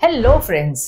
Hello friends,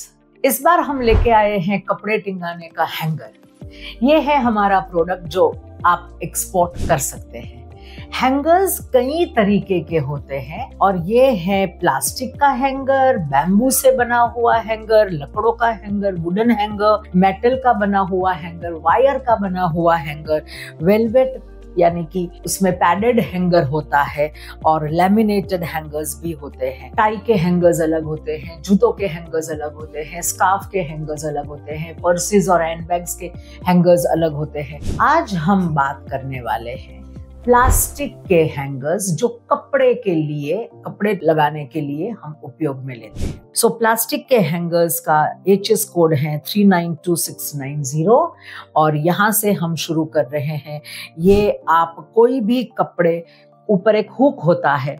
इस बार हम लेके आए हैं कपड़े टिंगाने का हैंगर। ये है हमारा प्रोडक्ट जो आप एक्सपोर्ट कर सकते हैं। हैंगर्स कई तरीके के होते हैं और ये है प्लास्टिक का हैंगर, बैम्बू से बना हुआ हैंगर, लकड़ों का हैंगर, वुडन हैंगर, मेटल का बना हुआ हैंगर, वायर का बना हुआ हैंगर, वेलवेट यानी कि उसमें पैडेड हैंगर होता है और लैमिनेटेड हैंगर्स भी होते हैं। टाई के हैंगर्स अलग होते हैं, जूतों के हैंगर्स अलग होते हैं, स्कार्फ के हैंगर्स अलग होते हैं, पर्सेस और हैंडबैग्स के हैंगर्स अलग होते हैं। आज हम बात करने वाले हैं प्लास्टिक के हैंगर्स जो कपड़े लगाने के लिए हम उपयोग में लेते हैं। सो प्लास्टिक के हैंगर्स का HS कोड है 392690 और यहाँ से हम शुरू कर रहे हैं। ये आप कोई भी कपड़े, ऊपर एक हुक होता है,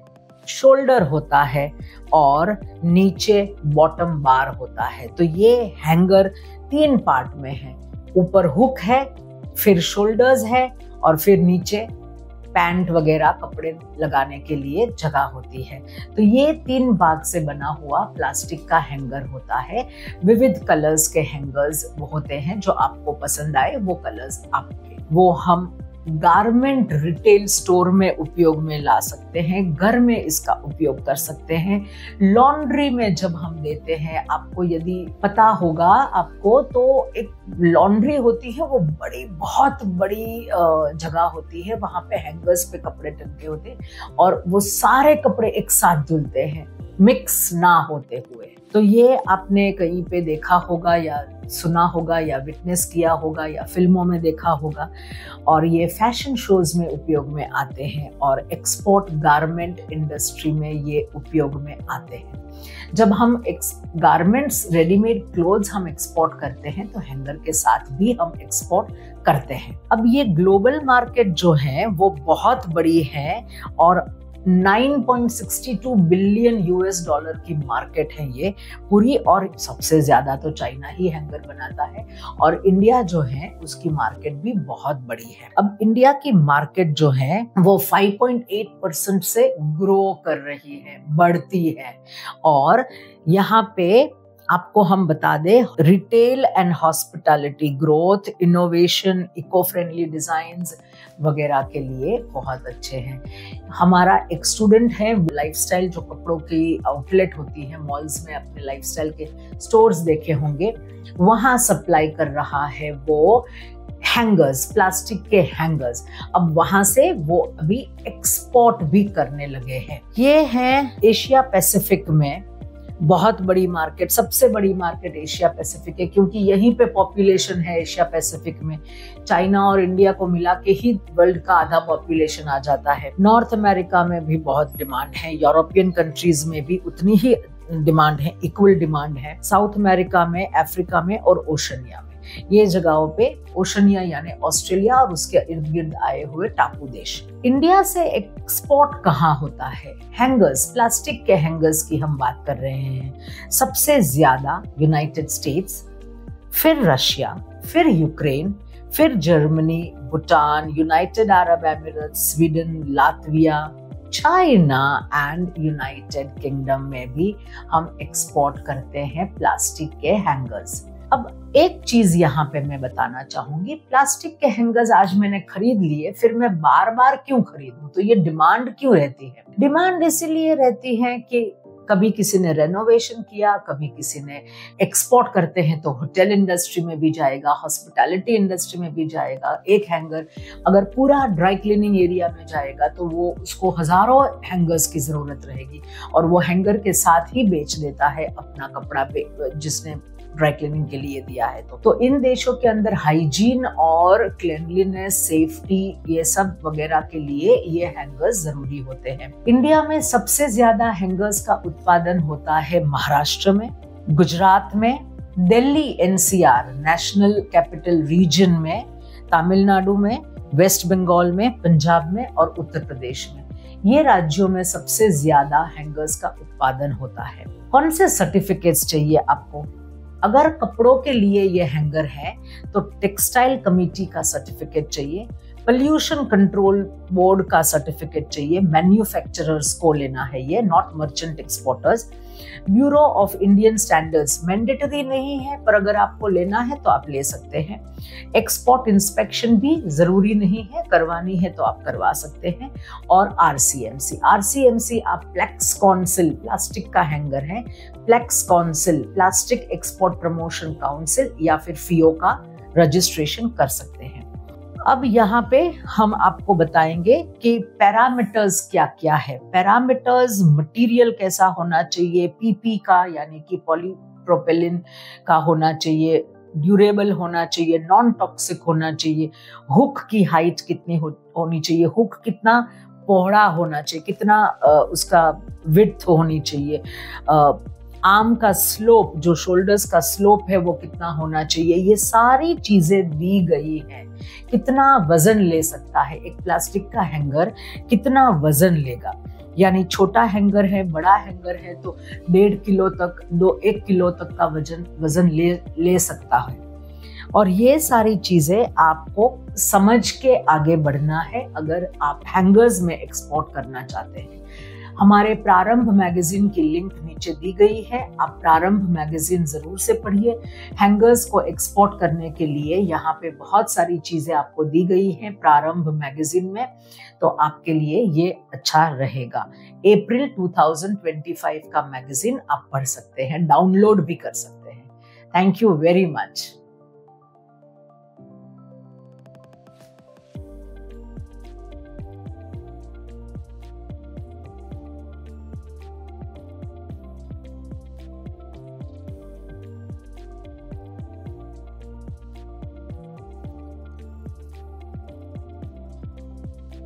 शोल्डर होता है और नीचे बॉटम बार होता है। तो ये हैंगर 3 पार्ट में है। ऊपर हुक है, फिर शोल्डर्स है और फिर नीचे पैंट वगैरह कपड़े लगाने के लिए जगह होती है। तो ये 3 भाग से बना हुआ प्लास्टिक का हैंगर होता है। विविध कलर्स के हैंगर्स होते हैं, जो आपको पसंद आए वो कलर्स आपके, वो हम गारमेंट रिटेल स्टोर में उपयोग में ला सकते हैं, घर में इसका उपयोग कर सकते हैं। लॉन्ड्री में जब हम देते हैं, आपको यदि पता होगा आपको, तो एक लॉन्ड्री होती है, वो बहुत बड़ी जगह होती है, वहां पे हैंगर्स पे कपड़े टंगे होते हैं और वो सारे कपड़े एक साथ धुलते हैं, मिक्स ना होते हुए। तो ये आपने कहीं पे देखा होगा या सुना होगा या विटनेस किया होगा या फिल्मों में देखा होगा और ये फैशन शोज में उपयोग में आते हैं और एक्सपोर्ट गारमेंट इंडस्ट्री में ये उपयोग में आते हैं। जब हम गारमेंट्स, रेडीमेड क्लोथ्स हम एक्सपोर्ट करते हैं तो हैंगर के साथ भी हम एक्सपोर्ट करते हैं। अब ये ग्लोबल मार्केट जो है वो बहुत बड़ी है और 9.62 बिलियन US$ की मार्केट है ये पूरी, और सबसे ज्यादा तो चाइना ही हैंगर बनाता है और इंडिया जो है उसकी मार्केट भी बहुत बड़ी है। अब इंडिया की मार्केट जो है वो 5.8% से ग्रो कर रही है, बढ़ती है। और यहाँ पे आपको हम बता दें, retail and hospitality growth, innovation, eco friendly designs वगैरह के लिए बहुत अच्छे हैं। हमारा एक स्टूडेंट है, लाइफस्टाइल जो कपड़ों की आउटलेट होती है, मॉल्स में अपने लाइफस्टाइल के स्टोर्स देखे होंगे, वहां सप्लाई कर रहा है वो हैंगर्स, प्लास्टिक के हैंगर्स। अब वहां से वो अभी एक्सपोर्ट भी करने लगे हैं। ये है एशिया पैसिफिक में बहुत बड़ी मार्केट, सबसे बड़ी मार्केट एशिया पैसिफिक है, क्योंकि यहीं पे पॉपुलेशन है एशिया पैसिफिक में। चाइना और इंडिया को मिला के ही वर्ल्ड का आधा पॉपुलेशन आ जाता है। नॉर्थ अमेरिका में भी बहुत डिमांड है, यूरोपियन कंट्रीज में भी उतनी ही डिमांड है, इक्वल डिमांड है। साउथ अमेरिका में, अफ्रीका में और ओशनिया में, ये जगहों पे, ओशनिया यानी ऑस्ट्रेलिया और उसके इर्द गिर्द आए हुए टापू देश। इंडिया से एक्सपोर्ट कहाँ होता है? हैंगर्स, प्लास्टिक के हैंगर्स की हम बात कर रहे हैं। सबसे ज्यादा यूनाइटेड स्टेट्स, फिर रशिया, फिर यूक्रेन, फिर Germany, Bhutan, United Arab Emirates, Sweden, Latvia, China and United kingdom में भी हम एक्सपोर्ट करते हैं प्लास्टिक के हैंगर्स। अब एक चीज यहाँ पे मैं बताना चाहूंगी, प्लास्टिक के हैंगर्स आज मैंने खरीद लिए, फिर मैं बार बार क्यों खरीदूं? तो ये डिमांड क्यों रहती है? डिमांड इसीलिए रहती है कि कभी किसी ने रेनोवेशन किया, कभी किसी ने एक्सपोर्ट करते हैं तो होटल इंडस्ट्री में भी जाएगा, हॉस्पिटैलिटी इंडस्ट्री में भी जाएगा। एक हैंगर अगर पूरा ड्राई क्लीनिंग एरिया में जाएगा तो वो उसको हजारों हैंगर्स की जरूरत रहेगी और वो हैंगर के साथ ही बेच देता है अपना कपड़ा जिसने ड्राई क्लीनिंग के लिए दिया है। तो इन देशों के अंदर हाइजीन और क्लीनलीनेस, सेफ्टी, ये सब वगैरह के लिए ये हैंगर्स जरूरी होते हैं। इंडिया में सबसे ज्यादा हैंगर्स का उत्पादन होता है महाराष्ट्र में, गुजरात में, Delhi NCR national capital region में, तमिलनाडु में, वेस्ट बंगाल में, पंजाब में और उत्तर प्रदेश में। ये राज्यों में सबसे ज्यादा हैंगर्स का उत्पादन होता है। कौन से सर्टिफिकेट्स चाहिए आपको? अगर कपड़ों के लिए ये हैंगर है तो टेक्सटाइल कमेटी का सर्टिफिकेट चाहिए, पोल्यूशन कंट्रोल बोर्ड का सर्टिफिकेट चाहिए, मैन्युफैक्चरर्स को लेना है ये, not merchant exporters. Bureau of Indian standards mandatory नहीं है, पर अगर आपको लेना है तो आप ले सकते हैं। एक्सपोर्ट इंस्पेक्शन भी जरूरी नहीं है, करवानी है तो आप करवा सकते हैं। और आरसीएमसी आप प्लेक्स काउंसिल, प्लास्टिक का हैंगर है, plex council, plastic export promotion council, या फिर फियो का रजिस्ट्रेशन कर सकते हैं। अब यहाँ पे हम आपको बताएंगे कि पैरामीटर्स क्या क्या है। पैरामीटर्स, मटेरियल कैसा होना चाहिए, पीपी का यानी कि पॉलीप्रोपिलीन का होना चाहिए, ड्यूरेबल होना चाहिए, नॉन टॉक्सिक होना चाहिए, हुक की हाइट कितनी होनी चाहिए, हुक कितना पौड़ा होना चाहिए, कितना उसका विड्थ होनी चाहिए, आर्म का स्लोप, जो शोल्डर्स का स्लोप है वो कितना होना चाहिए, ये सारी चीजें दी गई हैं। कितना वजन ले सकता है एक प्लास्टिक का हैंगर, कितना वजन लेगा, यानी छोटा हैंगर है, बड़ा हैंगर है तो 1.5 किलो तक, 1 किलो तक का वजन ले सकता है। और ये सारी चीजें आपको समझ के आगे बढ़ना है अगर आप हैंगर्स में एक्सपोर्ट करना चाहते हैं। हमारे प्रारंभ मैगजीन की लिंक नीचे दी गई है, आप प्रारंभ मैगजीन जरूर से पढ़िए। हैंगर्स को एक्सपोर्ट करने के लिए यहाँ पे बहुत सारी चीजें आपको दी गई हैं प्रारंभ मैगजीन में, तो आपके लिए ये अच्छा रहेगा। अप्रैल 2025 का मैगजीन आप पढ़ सकते हैं, डाउनलोड भी कर सकते हैं। Thank you very much.